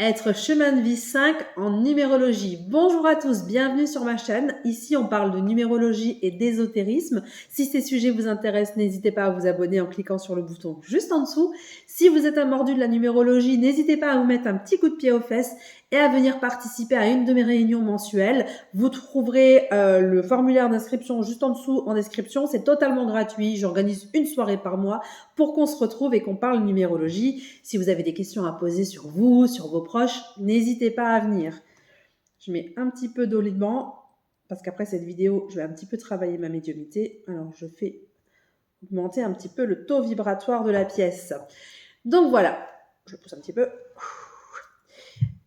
Être chemin de vie 5 en numérologie. Bonjour à tous, bienvenue sur ma chaîne. Ici, on parle de numérologie et d'ésotérisme. Si ces sujets vous intéressent, n'hésitez pas à vous abonner en cliquant sur le bouton juste en dessous. Si vous êtes un mordu de la numérologie, n'hésitez pas à vous mettre un petit coup de pied aux fesses et à venir participer à une de mes réunions mensuelles. Vous trouverez le formulaire d'inscription juste en dessous en description. C'est totalement gratuit. J'organise une soirée par mois pour qu'on se retrouve et qu'on parle numérologie. Si vous avez des questions à poser sur vous, sur vos proches, n'hésitez pas à venir. Je mets un petit peu d'eau de bain parce qu'après cette vidéo, je vais un petit peu travailler ma médiumnité. Alors, je fais augmenter un petit peu le taux vibratoire de la pièce. Donc voilà, je pousse un petit peu.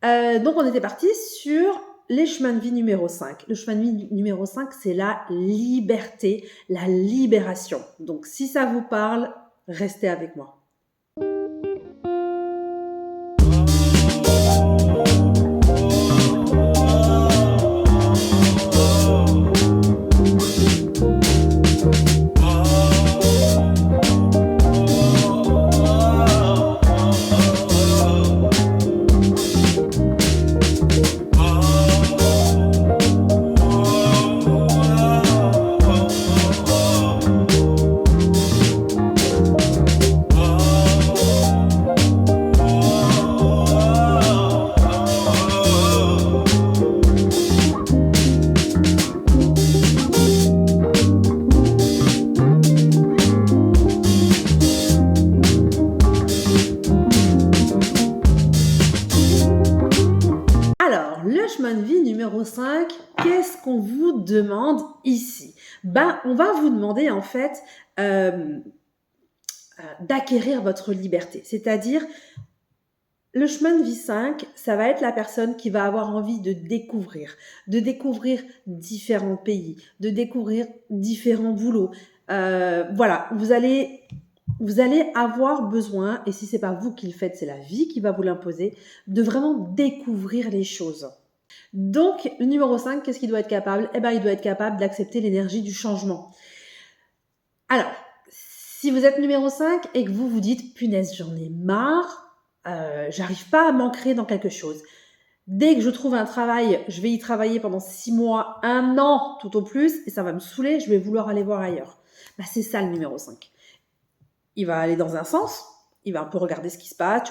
Donc on était parti sur les chemins de vie numéro 5. Le chemin de vie numéro 5, c'est la liberté, la libération. Donc si ça vous parle, restez avec moi. Le chemin de vie numéro 5, qu'est-ce qu'on vous demande ici? On va vous demander en fait d'acquérir votre liberté. C'est-à-dire, le chemin de vie 5, ça va être la personne qui va avoir envie de découvrir différents pays, de découvrir différents boulots. Voilà, vous allez avoir besoin, et si c'est pas vous qui le faites, c'est la vie qui va vous l'imposer, de vraiment découvrir les choses. Donc, le numéro 5, qu'est-ce qu'il doit être capable? Il doit être capable d'accepter l'énergie du changement. Alors, si vous êtes numéro 5 et que vous vous dites, punaise, j'en ai marre, j'arrive pas à m'ancrer dans quelque chose. Dès que je trouve un travail, je vais y travailler pendant 6 mois, 1 an, tout au plus, et ça va me saouler, je vais vouloir aller voir ailleurs. C'est ça le numéro 5. Il va aller dans un sens, il va un peu regarder ce qui se passe,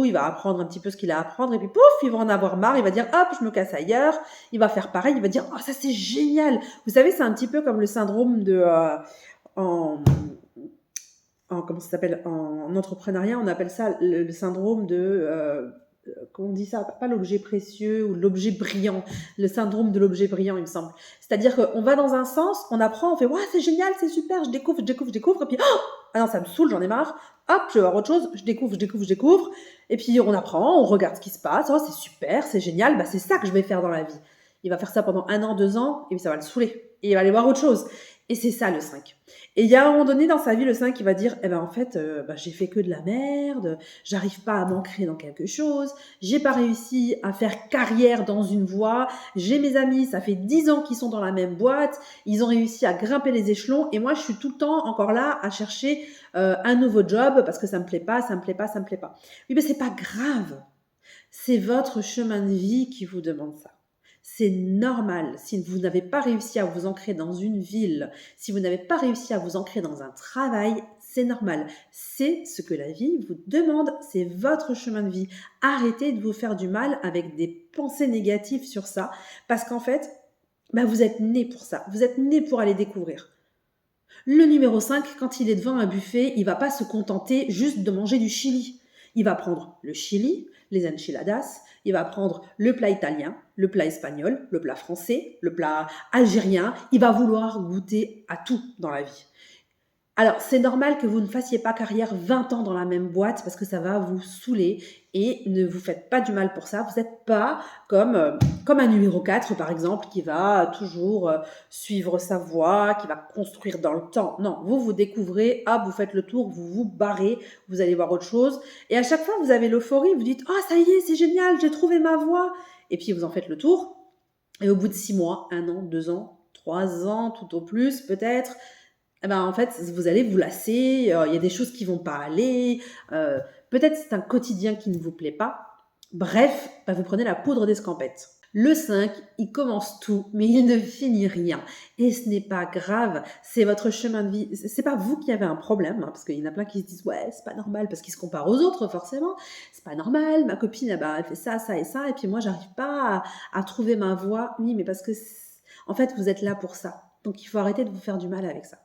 il va apprendre un petit peu ce qu'il a à apprendre, et puis pouf, il va en avoir marre, il va dire hop, je me casse ailleurs, il va faire pareil, il va dire oh ça c'est génial. Vous savez, c'est un petit peu comme le syndrome de comment ça s'appelle, en entrepreneuriat, on appelle ça le syndrome de comment on dit ça, pas l'objet précieux ou l'objet brillant, le syndrome de l'objet brillant, il me semble. C'est-à-dire qu'on va dans un sens, on apprend, on fait ouais c'est génial, c'est super, je découvre, et puis oh ah non ça me saoule, j'en ai marre, hop je vais voir autre chose, je découvre, et puis on apprend, on regarde ce qui se passe, oh c'est super, c'est génial, c'est ça que je vais faire dans la vie. Il va faire ça pendant 1 an, 2 ans, et puis ça va le saouler, et il va aller voir autre chose. Et c'est ça le 5. Et il y a un moment donné dans sa vie, le 5 qui va dire, en fait, j'ai fait que de la merde, j'arrive pas à m'ancrer dans quelque chose, j'ai pas réussi à faire carrière dans une voie, j'ai mes amis, ça fait 10 ans qu'ils sont dans la même boîte, ils ont réussi à grimper les échelons, et moi je suis tout le temps encore là à chercher un nouveau job parce que ça me plaît pas. Oui, mais c'est pas grave. C'est votre chemin de vie qui vous demande ça. C'est normal. Si vous n'avez pas réussi à vous ancrer dans une ville, si vous n'avez pas réussi à vous ancrer dans un travail, c'est normal. C'est ce que la vie vous demande. C'est votre chemin de vie. Arrêtez de vous faire du mal avec des pensées négatives sur ça. Parce qu'en fait, vous êtes né pour ça. Vous êtes né pour aller découvrir. Le numéro 5, quand il est devant un buffet, il ne va pas se contenter juste de manger du chili. Il va prendre le chili, les enchiladas, il va prendre le plat italien, le plat espagnol, le plat français, le plat algérien. Il va vouloir goûter à tout dans la vie. Alors, c'est normal que vous ne fassiez pas carrière 20 ans dans la même boîte parce que ça va vous saouler et ne vous faites pas du mal pour ça. Vous n'êtes pas comme un numéro 4, par exemple, qui va toujours suivre sa voie, qui va construire dans le temps. Non, vous découvrez, vous faites le tour, vous vous barrez, vous allez voir autre chose. Et à chaque fois, vous avez l'euphorie, vous dites « Oh, ça y est, c'est génial, j'ai trouvé ma voie !» Et puis, vous en faites le tour. Et au bout de 6 mois, 1 an, 2 ans, 3 ans, tout au plus, peut-être, en fait, vous allez vous lasser, il y a des choses qui vont pas aller, peut-être c'est un quotidien qui ne vous plaît pas, Bref, bah, vous prenez la poudre d'escampette. Le 5, il commence tout, mais il ne finit rien. Et ce n'est pas grave, c'est votre chemin de vie. C'est pas vous qui avez un problème, hein, parce qu'il y en a plein qui se disent ouais, c'est pas normal, parce qu'ils se comparent aux autres, forcément. C'est pas normal, ma copine, eh ben, elle fait ça, ça et ça, et puis moi, j'arrive pas à trouver ma voie. Oui, mais parce que, en fait, vous êtes là pour ça. Donc, il faut arrêter de vous faire du mal avec ça.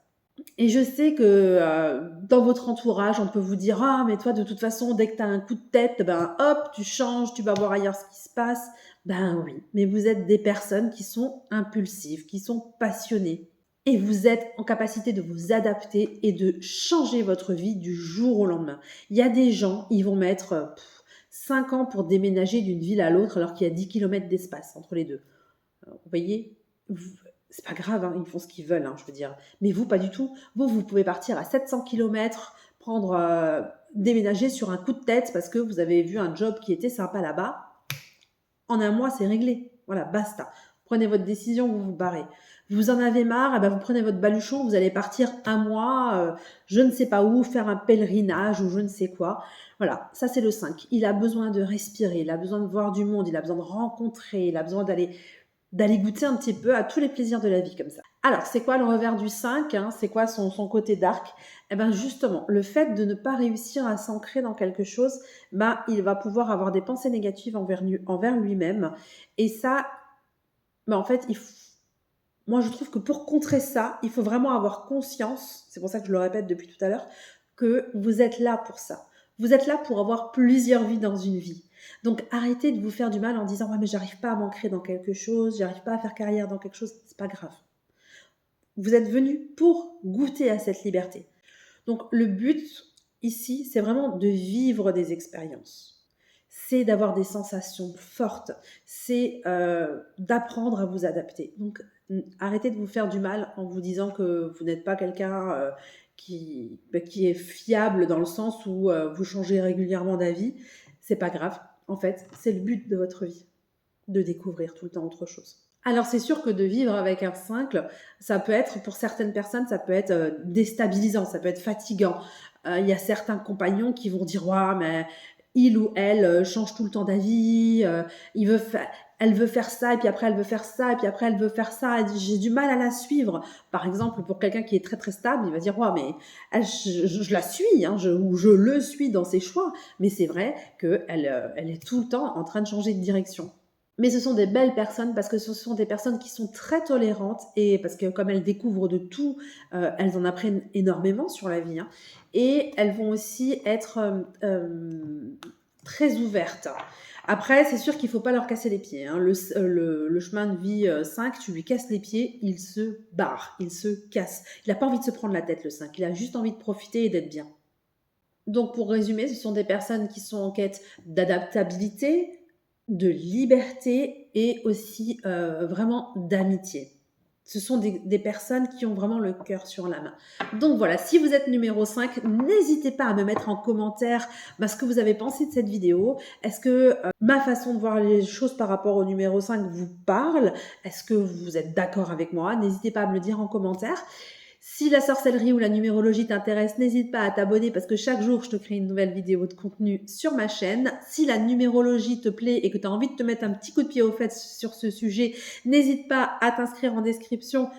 Et je sais que dans votre entourage, on peut vous dire ah mais toi de toute façon dès que tu as un coup de tête, ben hop tu changes, tu vas voir ailleurs ce qui se passe. Ben oui, mais vous êtes des personnes qui sont impulsives, qui sont passionnées et vous êtes en capacité de vous adapter et de changer votre vie du jour au lendemain. Il y a des gens, ils vont mettre 5 ans pour déménager d'une ville à l'autre alors qu'il y a 10 kilomètres d'espace entre les deux. Vous voyez, c'est pas grave, hein, ils font ce qu'ils veulent, hein, je veux dire. Mais vous, pas du tout. Vous pouvez partir à 700 km, déménager sur un coup de tête parce que vous avez vu un job qui était sympa là-bas. En un mois, c'est réglé. Voilà, basta. Prenez votre décision, vous vous barrez. Vous en avez marre, eh ben vous prenez votre baluchon, vous allez partir un mois, je ne sais pas où, faire un pèlerinage ou je ne sais quoi. Voilà, ça c'est le 5. Il a besoin de respirer, il a besoin de voir du monde, il a besoin de rencontrer, il a besoin d'aller goûter un petit peu à tous les plaisirs de la vie comme ça. Alors, c'est quoi le revers du 5, hein? C'est quoi son côté dark? Eh bien, justement, le fait de ne pas réussir à s'ancrer dans quelque chose, il va pouvoir avoir des pensées négatives envers lui-même. Et ça, en fait, moi, je trouve que pour contrer ça, il faut vraiment avoir conscience, c'est pour ça que je le répète depuis tout à l'heure, que vous êtes là pour ça. Vous êtes là pour avoir plusieurs vies dans une vie. Donc arrêtez de vous faire du mal en disant ouais mais j'arrive pas à m'ancrer dans quelque chose, j'arrive pas à faire carrière dans quelque chose, c'est pas grave. Vous êtes venu pour goûter à cette liberté. Donc le but ici, c'est vraiment de vivre des expériences. C'est d'avoir des sensations fortes, c'est d'apprendre à vous adapter. Donc arrêtez de vous faire du mal en vous disant que vous n'êtes pas quelqu'un qui est fiable dans le sens où vous changez régulièrement d'avis. C'est pas grave. En fait, c'est le but de votre vie, de découvrir tout le temps autre chose. Alors c'est sûr que de vivre avec un 5, ça peut être, pour certaines personnes, ça peut être déstabilisant, ça peut être fatigant. Il y a certains compagnons qui vont dire « Ouais, mais il ou elle change tout le temps d'avis, elle veut faire ça, et puis après elle veut faire ça, et puis après elle veut faire ça, et j'ai du mal à la suivre. » Par exemple, pour quelqu'un qui est très très stable, il va dire « Ouais, mais je la suis, hein, ou je le suis dans ses choix. » Mais c'est vrai qu'elle elle est tout le temps en train de changer de direction. Mais ce sont des belles personnes parce que ce sont des personnes qui sont très tolérantes et parce que comme elles découvrent de tout, elles en apprennent énormément sur la vie, hein. Et elles vont aussi être très ouvertes. Après, c'est sûr qu'il ne faut pas leur casser les pieds, hein. Le chemin de vie 5, tu lui casses les pieds, il se barre, il se casse. Il n'a pas envie de se prendre la tête, le 5. Il a juste envie de profiter et d'être bien. Donc, pour résumer, ce sont des personnes qui sont en quête d'adaptabilité, de liberté et aussi vraiment d'amitié. Ce sont des personnes qui ont vraiment le cœur sur la main. Donc voilà, si vous êtes numéro 5, n'hésitez pas à me mettre en commentaire ce que vous avez pensé de cette vidéo. Est-ce que ma façon de voir les choses par rapport au numéro 5 vous parle? Est-ce que vous êtes d'accord avec moi? N'hésitez pas à me le dire en commentaire. Si la sorcellerie ou la numérologie t'intéresse, n'hésite pas à t'abonner parce que chaque jour, je te crée une nouvelle vidéo de contenu sur ma chaîne. Si la numérologie te plaît et que tu as envie de te mettre un petit coup de pied aux fesses sur ce sujet, n'hésite pas à t'inscrire en description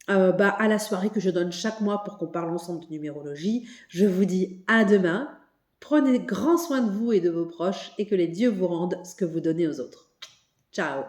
à la soirée que je donne chaque mois pour qu'on parle ensemble de numérologie. Je vous dis à demain. Prenez grand soin de vous et de vos proches et que les dieux vous rendent ce que vous donnez aux autres. Ciao!